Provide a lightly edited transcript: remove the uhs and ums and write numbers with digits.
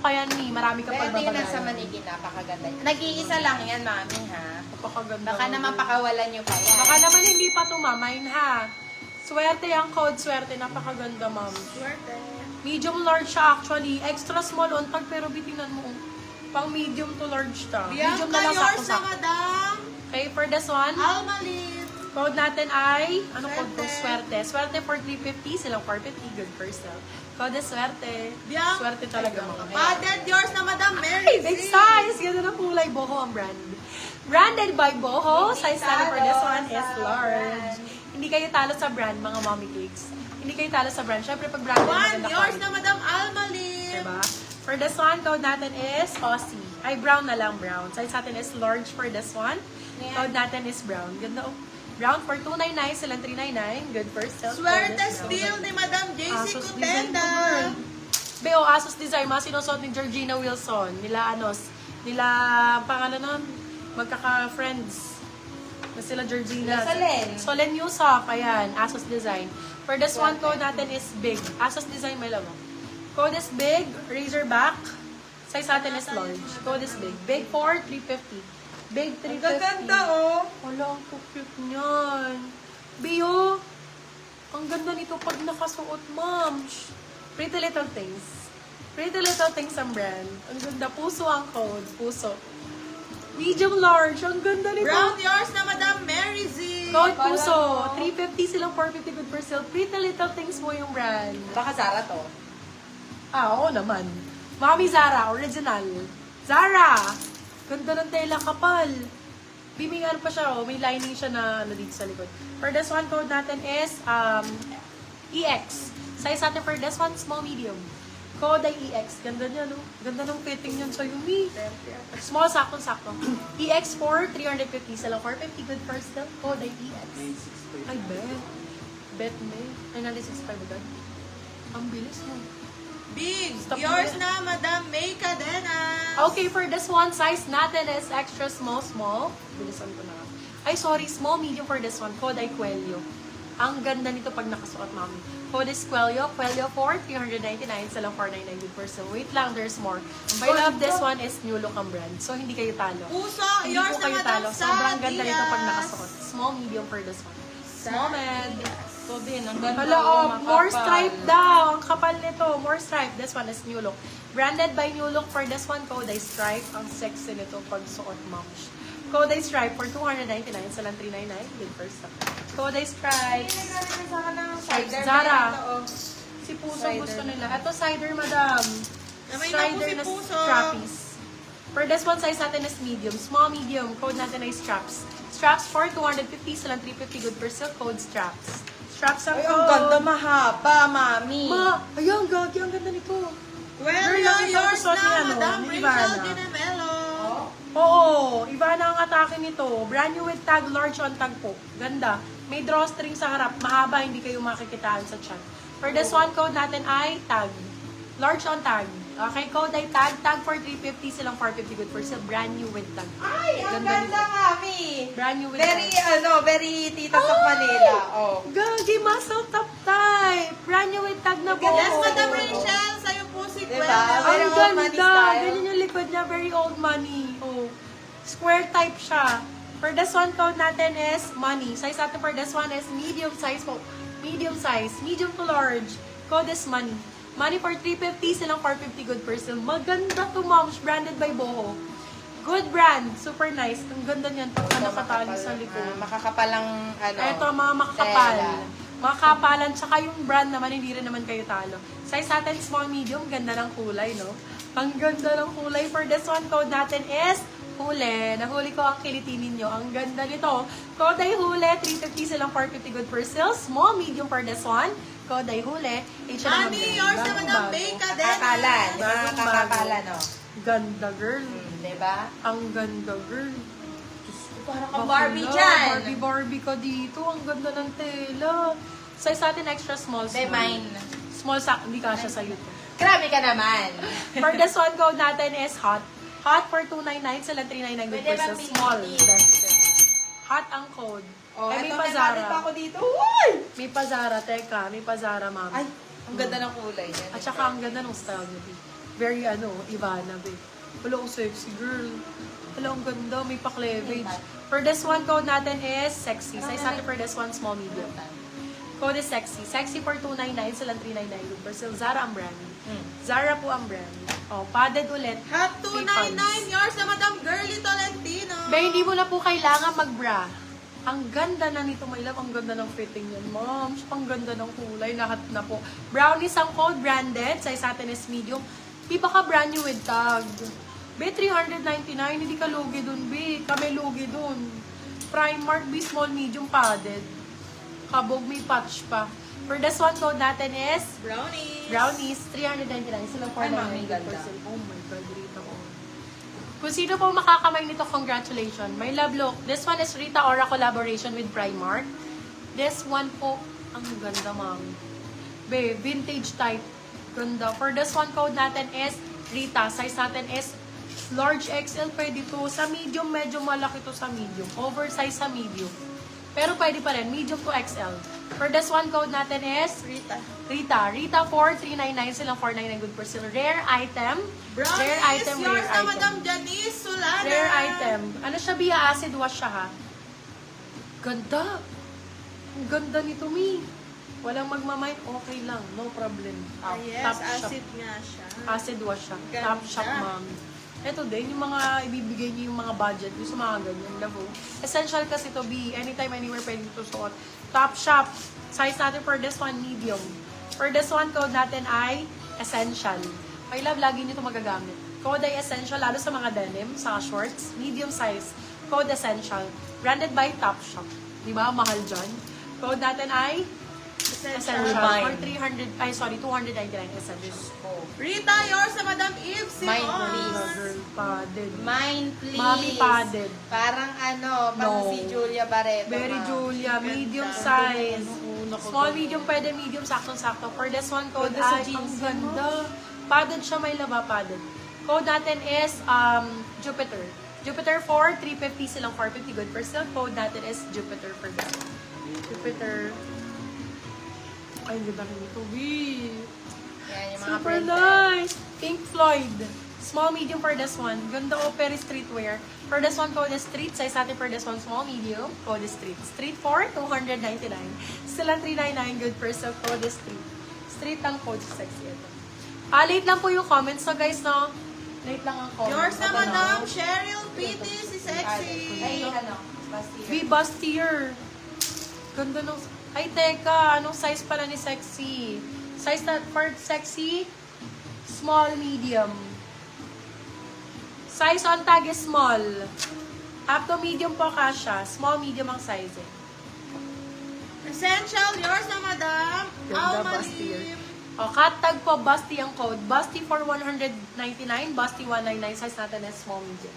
ka yan, ni. Marami ka Pero tingnan pagbabagayan. sa manigin, napakaganda. Nag-iisa lang yan, mami, ha? Napakaganda. Baka naman pakawalan nyo pa yan. Baka naman hindi pa to, ma'am. Ayun, ha. Swerte ang code, swerte. Napakaganda, ma'am. Swerte. Medium large siya actually. Extra small on tag, pero bitingnan mo. Pang medium to large ta. Medium Bianca, na lang yours na, sakto-sakto. madam. Okay, for this one, Almalin. code natin ay, ano code to? Swerte. Swerte. Swerte for 350, silang 450. Good for sale. Code is swerte. Bianca. Swerte talaga, ma'am. Padded, yours na, madam. Ay, Mary big Z. size! Ganda ng kulay. Boho ang brand. Branded by Boho. Size natin for this one is large. Hindi kayo talo sa brand, mga mommy cakes. Hindi kayo talo sa brand. Syempre, pag branded, One, maganda yours quality. na, madam. Almalin. Diba? For this one, code natin is Aussie. Ay, brown na lang, brown. Size natin is large for this one. Yan. Code natin is brown. Ganda, oh. Brown for 299, silang 399. Good for sale. Swerte Code is brown. steel ni Madam JC Asus design Contenda. to girl. Beo, Asus design. Mga sinusuot ni Georgina Wilson. Nila, nila, pangalan nun, magkaka-friends. Na sila Georgina. Solen. Solen Yusuf. Ayan, Asus design. For this one, code natin is big. Asus design, may lamo. Code is big, Razorback. Size natin is large. Code is big. Big for 350. Big 350. Gaganda, oh. Wala, ang cute niyan. Bio, ang ganda nito pag nakasuot, ma'am. Shh. Pretty Little Things. Pretty Little Things ang brand. Ang ganda. Puso ang code. Puso. Medium large. Ang ganda nito. Brown, yours na, Madam Mary Z. Code Puso. 350 silang 450 good for sale. Pretty Little Things mo yung brand. Baka Zara to. Ah, oo naman. Mami Zara, original. Zara! Ganda ng tela, kapal. Bimingan pa siya, oh. May lining siya na ano dito sa likod. For this one, code natin is EX. Size natin for this one, small, medium. Code ay EX. Ganda niya, no? Ganda ng fitting niyan sa Yumi. Small, sakto-sakto. EX for 350. Sa lang 450, good first sale. Code ay EX. Ay, bet. Bet me. Ay, nali 65 agad. Ang bilis mo. Big, Stop yours na. na, Madam May Cadena. Okay, for this one, size natin is extra small. Bilisan ko na. Ay, sorry, small, medium for this one. Code ay Quelio. Ang ganda nito pag nakasuot, mami. Code is Quelio. Quelio for 399. Sa lang 499 good for sale. Wait lang, there's more. I love this one is New Look ang brand. So, hindi kayo talo. Puso, Hindi yours po na, kayo Madam talo. Sobrang ganda nito pag Diaz. nakasuot. Small, medium for this one. Small, med. Ito din, ang ganda. Hala, oh, more stripe daw. Ang kapal nito. More stripe. This one is New Look. Branded by New Look for this one. Code ay stripe. Ang sexy nito pag suot, moms. Code ay stripe for 299. Sa lang 399. Good first stop. Code ay stripe. Zara. Si Puso Cider gusto na. nila. Ito cider, madam. Namay na po Cider si na Puso. strappies. For this one, size natin is medium. Small, medium. Code natin ay straps. Straps for 250. Sa lang 350. Good for sale. Code straps. Straps ang Ay, code. ang ganda mahaba, mami. Ma, ayun, gagi, ang ganda nito. Well, Girl, yung yours isang na, suot ni, Madam ni Rachel Ivana. Dinamelo. Oo, iba na ang atake nito. Brand new with tag, large on tag po. Ganda. May drawstring sa harap. Mahaba, hindi kayo makikitaan sa chat. For this one, code natin ay tag. Large on tag. Okay, code ay tag. Tag for 350, silang 450 good for sale. Brand new with tag. Ay, ang Ganda ganda, nito. mami. Brand new with Very, tag. very tita sa Manila. Oh. Gagi, muscle top type. Brand new with tag na po. Yes, Madam Rachel, sa'yo po si Diba? Gwen. Very Ang old money ganda. style. Ganyan yung likod niya. Very old money. Oh. Square type siya. For this one, code natin is money. Size natin for this one is medium size po. Medium size. Medium to large. Code is money. Money for 350, silang 450 good per sale. Maganda to, moms. Branded by Boho. Good brand. Super nice. Ang ganda niyan. Pag nakatali sa likod. Makakapalang, Ito, mga makakapal. tela. Makapalan, tsaka yung brand naman, hindi rin naman kayo talo. Size natin, small, medium, ganda ng kulay, no? Ang ganda ng kulay. For this one, code natin is huli. Nahuli ko ang kiliti ninyo. Ang ganda nito. Code ay huli, 350 silang 450 good per sale. Small, medium for this one. Code ay huli. Mami, yours na, Madam May Cadena. Kakapalan. Mga Bagong kakapalan, bago. no? Ganda, girl. Diba? Ang ganda, girl. Parang kang Barbie dyan. Barbie ka dito. Ang ganda ng tela. Size natin extra small. Be small. mine. Small sack, hindi kasha sa'yo to. Grabe ka naman. For this one, code natin is hot. Hot for 299, sila 399 good Pwede for bang sa small. pili? Best fit. Hot ang code. Oh, May eto, pa may mali pa ako Zara. dito. Uy! May pa Zara, teka. May pa Zara, ma'am. Ay, ang ganda ng kulay niya. At saka ang ganda ng style niya. Very Ivana, be. Wala, ang sexy girl. Wala, ang ganda. May pa-cleavage. For this one, code natin is sexy. Size natin for this one, small, medium. Code is sexy. Sexy for 299, silang 399. Good Brazil. Zara ang brand. Zara po ang brand. Oh, padded ulit. Hot 299, yours na Madam Girly Tolentino. Ba, hindi mo na po kailangan mag-bra. Ang ganda na nito, my love. Ang ganda ng fitting yan, ma'am. Ang ganda ng kulay. Lahat na po. Brownies ang code, branded. Size natin is medium. Di ba ka brand new with tag? Be, 399. Hindi ka lugi dun, be. Kami lugi dun. Primark, be, small, medium, padded. Kabog, may patch pa. For this one, code natin is Brownies. 399. Silang Ay, mami, 499. ganda. Oh my God, Rita. Oh. Kung sino po makakamay nito, congratulations. My love, look. This one is Rita Ora collaboration with Primark. This one po, ang ganda, mami. Be, vintage type. Ganda. For this one, code natin is Rita. Size natin is large XL. Pwede to. Sa medium, medyo malaki to sa medium. Oversize sa medium. Pero pwede pa rin. Medium to XL. For this one, code natin is Rita 4399. Silang 499. Good for sale. Rare item. Brownies, Rare item. yours Rare na item. Madam Janice Solana. Rare item. Ano siya, Bia? Acid wash siya, ha? Ganda. Ang ganda nito, Mi. Walang magmamind. Okay lang. No problem. Yes, Top shop. acid nga siya. Acid wash siya. Ganda. Top shop, mami. Ito din, yung mga ibibigay niyo yung mga budget yung sa mga ganyan. Labo. Essential kasi to be anytime, anywhere pwede ito suot. Top shop. Size natin for this one, medium. For this one, code natin ay essential. My love, lagi nyo ito magagamit. Code ay essential, lalo sa mga denim, sa shorts, medium size. Code essential. Branded by Top Shop. Di ba? Mahal dyan. Code natin ay essential. For 299 essential. Rita, yours na Madam Eve Mine, Simon. please. Girl, padded. Mine, please. Mami padded. Parang pang No. si Julia Barreto. Very ma'am. Julia, medium size. Small, medium, pwede medium, saktong-sakto. For this one, code Ganda sa ay, ang jeans ganda. Padded siya, may laba, padded. Code natin is Jupiter. Jupiter for 350, silang 450. Good for sale. Code natin is Jupiter for that. Jupiter. Ay, ganda rin ito. Wee. Yan, yung mga Super printed. nice! Pink Floyd. Small, medium for this one. Ganda o, pero streetwear. For this one, code is street. Size natin for this one, small, medium. Code is street. Street for 299. Still ang 399. Good for sale. Code is street. Street ang code. Sexy ito. Late lang po yung comments. So guys, no? Late lang ang comments. Yours na Ito, no? Madam Cheryl Pitty, si Sexy. Ay, Bastille. Be bustier. Ganda nung... Ay, teka. Anong size pala ni Sexy? Size na for Sexy, small, medium. Size on tag is small. Up to medium po kasha. Small, medium ang size eh. Essential, yours na Madam Ganda, Alma bustier. Lim. O, cut tag po, Busty ang code. Busty for 199, Busty 199. Size natin is small, medium.